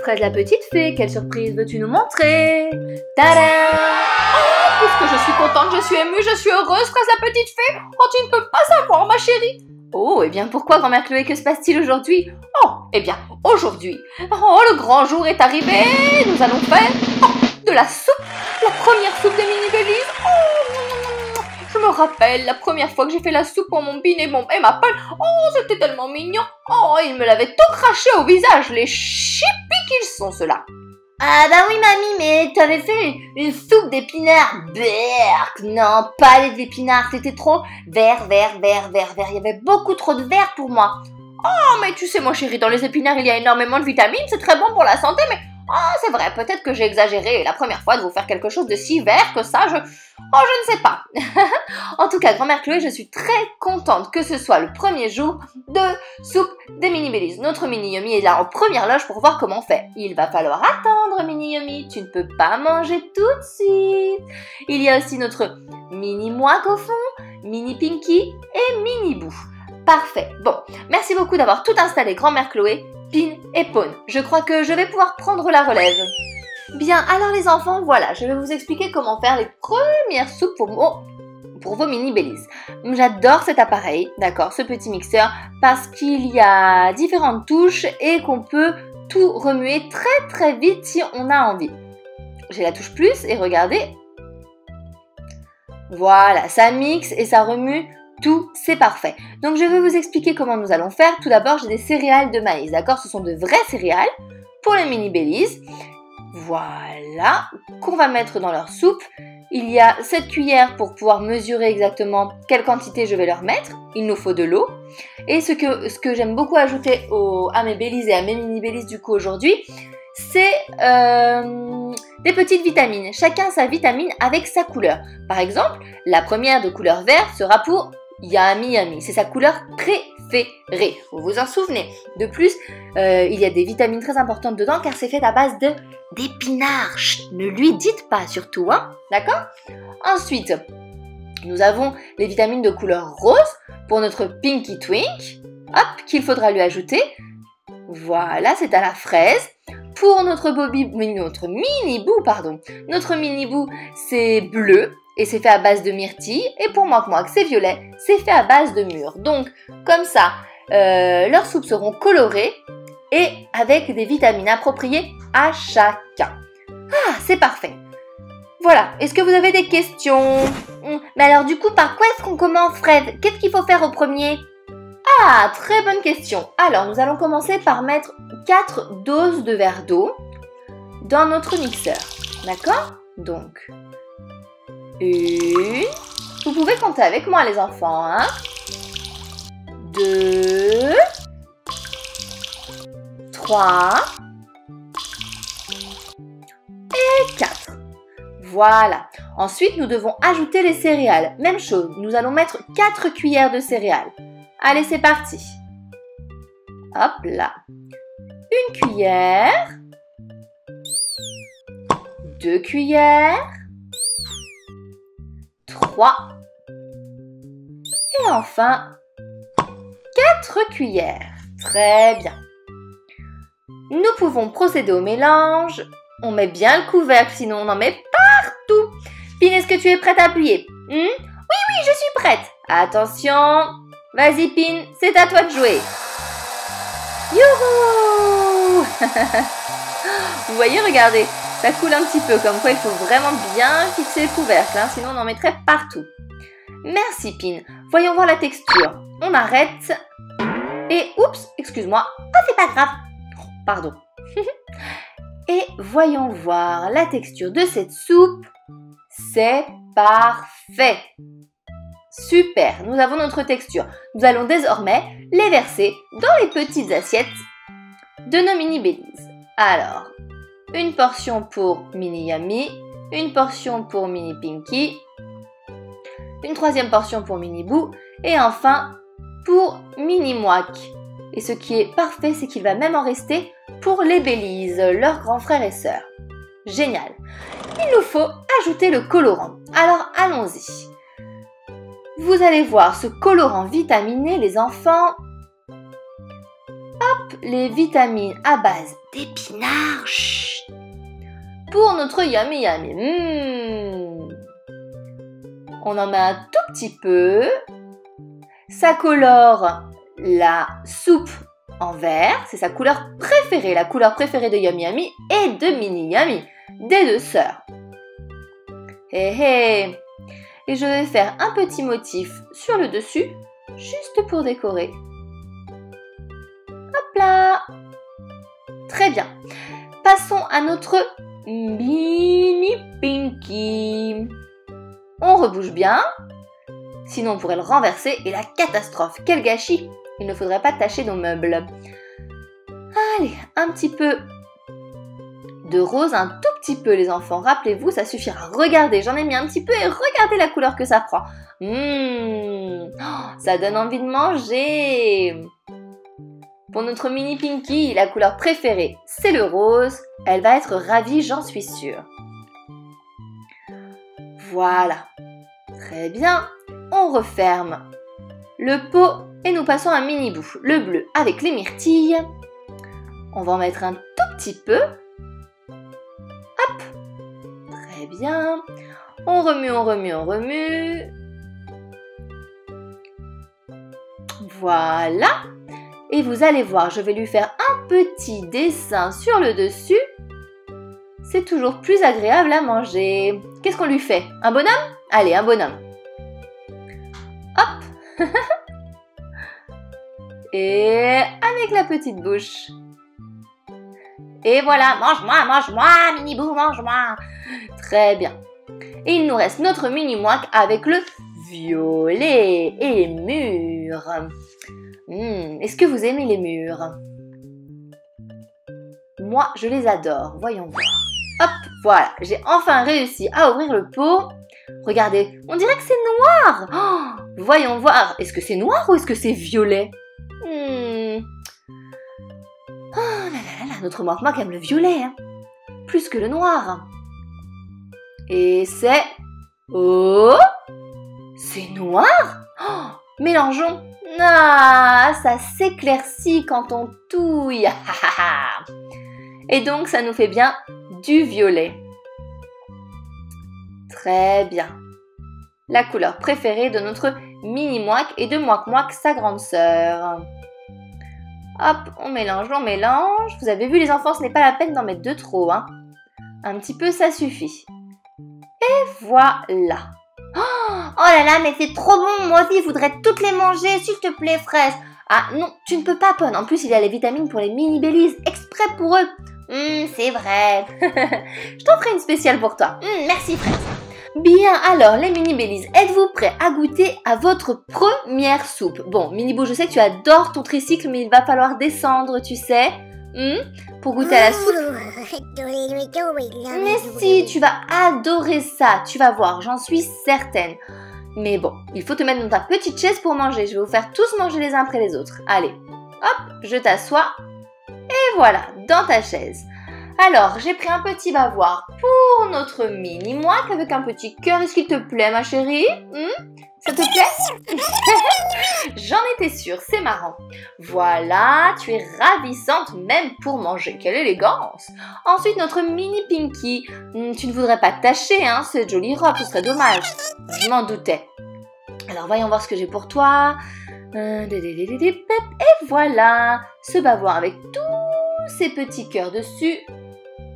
Fraise la petite fée, quelle surprise veux-tu nous montrer? Tadam! Oh, puisque je suis contente, je suis émue, je suis heureuse, Fraise la petite fée. Oh, tu ne peux pas savoir, ma chérie. Oh, et bien pourquoi, grand-mère Chloé, que se passe-t-il aujourd'hui? Oh, eh bien, aujourd'hui, oh, le grand jour est arrivé. Nous allons faire de la soupe, la première soupe des mini-Baileys. Oh, je me rappelle la première fois que j'ai fait la soupe pour mon Bin et ma Pearl. Oh, c'était tellement mignon. Oh, ils me l'avaient tout craché au visage, les chippies qu'ils sont, ceux-là. Ah bah oui mamie, mais tu avais fait une soupe d'épinards. Berk, non, pas les épinards, c'était trop vert. Il y avait beaucoup trop de vert pour moi. Oh, mais tu sais, mon chéri, dans les épinards, il y a énormément de vitamines, c'est très bon pour la santé, mais... Oh, c'est vrai, peut-être que j'ai exagéré la première fois de vous faire quelque chose de si vert que ça, je ne sais pas. En tout cas, grand-mère Chloé, je suis très contente que ce soit le premier jour de soupe des mini-Baileys. Notre mini-Yummy est là en première loge pour voir comment on fait. Il va falloir attendre, mini-Yummy, tu ne peux pas manger tout de suite. Il y a aussi notre mini-Mouak au fond, mini-Pinky et mini-Boo. Parfait. Bon, merci beaucoup d'avoir tout installé, grand-mère Chloé, Pin et Pawn. Je crois que je vais pouvoir prendre la relève. Bien, alors les enfants, voilà, je vais vous expliquer comment faire les premières soupes pour vos mini-Baileys. J'adore cet appareil, d'accord, ce petit mixeur, parce qu'il y a différentes touches et qu'on peut tout remuer très très vite si on a envie. J'ai la touche plus et regardez. Voilà, ça mixe et ça remue. Tout, c'est parfait. Donc, je vais vous expliquer comment nous allons faire. Tout d'abord, j'ai des céréales de maïs, d'accord? Ce sont de vraies céréales pour les mini-Baileys. Voilà, qu'on va mettre dans leur soupe. Il y a 7 cuillères pour pouvoir mesurer exactement quelle quantité je vais leur mettre. Il nous faut de l'eau. Et ce que j'aime beaucoup ajouter à mes Baileys et à mes mini-Baileys du coup aujourd'hui, c'est des petites vitamines. Chacun sa vitamine avec sa couleur. Par exemple, la première de couleur vert sera pour Yummy. C'est sa couleur préférée. Vous vous en souvenez. De plus, il y a des vitamines très importantes dedans car c'est fait à base d'épinards. Ne lui dites pas surtout, hein. D'accord? Ensuite, nous avons les vitamines de couleur rose pour notre Pinky Twink. Hop, qu'il faudra lui ajouter. Voilà, c'est à la fraise. Pour notre mini-Boo, notre mini-Boo, c'est bleu et c'est fait à base de myrtille. Et pour moi, c'est violet, c'est fait à base de mûre. Donc, comme ça, leurs soupes seront colorées et avec des vitamines appropriées à chacun. Ah, c'est parfait. Voilà, est-ce que vous avez des questions? Mais alors du coup, par quoi est-ce qu'on commence, Fred? Qu'est-ce qu'il faut faire au premier? Ah, très bonne question. Alors, nous allons commencer par mettre 4 doses de verre d'eau dans notre mixeur. D'accord? Donc, 1. Vous pouvez compter avec moi, les enfants, hein? 2. 3. Et 4. Voilà. Ensuite, nous devons ajouter les céréales. Même chose, nous allons mettre 4 cuillères de céréales. Allez, c'est parti. Hop là. 1 cuillère. 2 cuillères. 3. Et enfin, 4 cuillères. Très bien. Nous pouvons procéder au mélange. On met bien le couvercle, sinon on en met partout. Pin, est-ce que tu es prête à appuyer? Oui, je suis prête. Attention. Vas-y, Pin, c'est à toi de jouer. Youhou! Vous voyez, regardez, ça coule un petit peu, comme quoi il faut vraiment bien fixer le couvercle, hein, sinon on en mettrait partout. Merci, Pin. Voyons voir la texture. On arrête. Et, oups, excuse-moi. Ah, c'est pas grave. Oh, pardon. Et voyons voir la texture de cette soupe. C'est parfait. Super, nous avons notre texture. Nous allons désormais les verser dans les petites assiettes de nos mini-Baileys. Alors, une portion pour Mini Yummy, une portion pour Mini Pinky, une 3e portion pour Mini Boo et enfin pour Mini Mouak. Et ce qui est parfait, c'est qu'il va même en rester pour les Baileys, leurs grands frères et sœurs. Génial. Il nous faut ajouter le colorant. Alors, allons-y. Vous allez voir ce colorant vitaminé, les enfants. Hop hop, les vitamines à base d'épinards. Pour notre yummy yummy. On en met un tout petit peu. Ça colore la soupe en vert. C'est sa couleur préférée, la couleur préférée de Yummy Yummy et de Mini Yummy, des deux sœurs. Et je vais faire un petit motif sur le dessus, juste pour décorer. Hop là! Très bien. Passons à notre Mini Pinky. On rebouge bien, sinon on pourrait le renverser et la catastrophe. Quel gâchis! Il ne faudrait pas tacher nos meubles. Allez, un petit peu de rose, un tout petit peu les enfants. Rappelez-vous, ça suffira. Regardez, j'en ai mis un petit peu et regardez la couleur que ça prend. Ça donne envie de manger. Pour notre mini Pinky, la couleur préférée, c'est le rose. Elle va être ravie, j'en suis sûre. Voilà. Très bien. On referme le pot et nous passons à un mini bout. Le bleu avec les myrtilles. On va en mettre un tout petit peu. Hop. Très bien. On remue, on remue, on remue. Voilà. Et vous allez voir, je vais lui faire un petit dessin sur le dessus. C'est toujours plus agréable à manger. Qu'est-ce qu'on lui fait? Un bonhomme? Allez, un bonhomme. Hop. Et avec la petite bouche. Et voilà, mange-moi, mini-bou, mange-moi. Très bien. Et il nous reste notre mini-mouac avec le violet et les mûres. Est-ce que vous aimez les mûres? Moi, je les adore. Voyons voir. Hop, voilà. J'ai enfin réussi à ouvrir le pot. Regardez, on dirait que c'est noir. Oh, voyons voir. Est-ce que c'est noir ou est-ce que c'est violet? Oh là là, notre mouac aime le violet. Hein. Plus que le noir. Et c'est... Oh, c'est noir. Oh, mélangeons. Ah, ça s'éclaircit quand on touille. Et donc, ça nous fait bien du violet. Très bien. La couleur préférée de notre mini-mouac et de mouac-mouac, sa grande sœur. Hop, on mélange, on mélange. Vous avez vu les enfants, ce n'est pas la peine d'en mettre de trop. Hein. Un petit peu, ça suffit. Et voilà. Oh là là, mais c'est trop bon, moi aussi, je voudrais toutes les manger, s'il te plaît, fraise. Ah non, tu ne peux pas, Pon. En plus, il y a les vitamines pour les mini-bellies, exprès pour eux. C'est vrai. Je t'en ferai une spéciale pour toi. Merci, fraise. Bien, alors, les mini-bellies, êtes-vous prêts à goûter à votre première soupe? Bon, Mini-Bou, je sais que tu adores ton tricycle, mais il va falloir descendre, tu sais. Pour goûter à la soupe. Mais si, tu vas adorer ça, tu vas voir, j'en suis certaine. Mais bon, il faut te mettre dans ta petite chaise pour manger. Je vais vous faire tous manger les uns après les autres. Allez, hop, je t'assois. Et voilà, dans ta chaise. Alors, j'ai pris un petit bavoir pour notre mini-mouac avec un petit cœur. Est-ce qu'il te plaît, ma chérie? Ça te plaît? J'en étais sûre, c'est marrant. Voilà, tu es ravissante même pour manger. Quelle élégance! Ensuite, notre mini Pinky. Tu ne voudrais pas te tacher, hein, cette jolie robe, ce serait dommage. Je m'en doutais. Alors, voyons voir ce que j'ai pour toi. Et voilà, ce bavoir avec tous ces petits cœurs dessus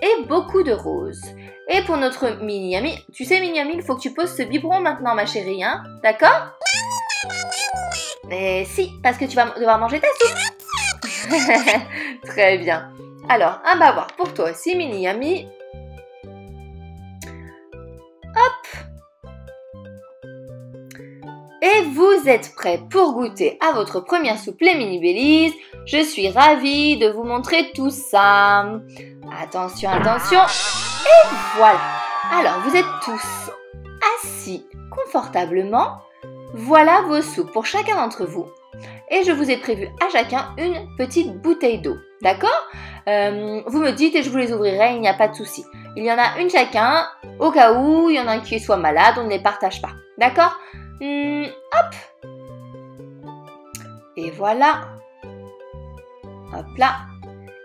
et beaucoup de roses. Et pour notre mini-ami, tu sais mini-ami, il faut que tu poses ce biberon maintenant ma chérie, hein, d'accord? Mais si, parce que tu vas devoir manger ta soupe. Très bien. Alors, un bavoir pour toi aussi mini-ami. Hop. Et vous êtes prêts pour goûter à votre première soupe les mini-bellies. Je suis ravie de vous montrer tout ça. Attention, attention. Et voilà. Alors, vous êtes tous assis confortablement. Voilà vos soupes pour chacun d'entre vous. Et je vous ai prévu à chacun une petite bouteille d'eau. D'accord? Vous me dites et je vous les ouvrirai, il n'y a pas de souci. Il y en a une chacun, au cas où il y en a un qui soit malade, on ne les partage pas. D'accord? Hop! Et voilà. Hop là.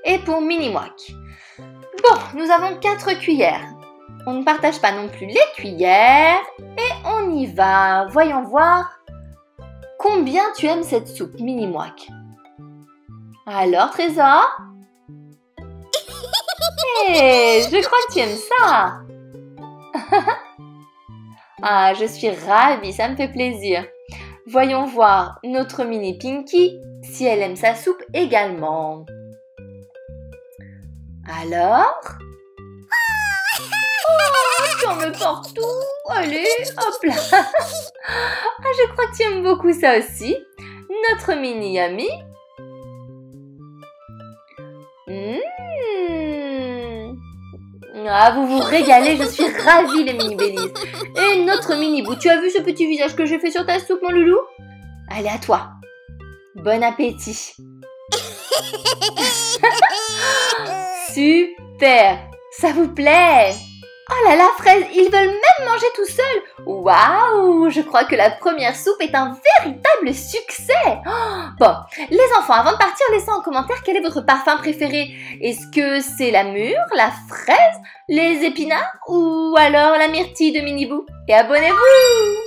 Et pour Mini Mouak. Bon, nous avons 4 cuillères. On ne partage pas non plus les cuillères. Et on y va. Voyons voir combien tu aimes cette soupe, Mini Mouak. Alors, Trésor? Hé, je crois que tu aimes ça. Ah, je suis ravie, ça me fait plaisir. Voyons voir notre mini Pinky si elle aime sa soupe également. Alors? Oh, tu en mets partout. Allez, hop là. Ah, je crois que tu aimes beaucoup ça aussi. Notre mini Yami. Ah, vous vous régalez, je suis ravie les mini Bellies. Et notre mini Boo, tu as vu ce petit visage que j'ai fait sur ta soupe, mon loulou? Allez, à toi. Bon appétit. Super. Ça vous plaît? Oh là là, Fraise, ils veulent même manger tout seuls. Waouh, je crois que la première soupe est un véritable succès. Oh, bon, les enfants, avant de partir, laissez en commentaire quel est votre parfum préféré. Est-ce que c'est la mûre, la fraise, les épinards ou alors la myrtille de Mini Boo? Et abonnez-vous!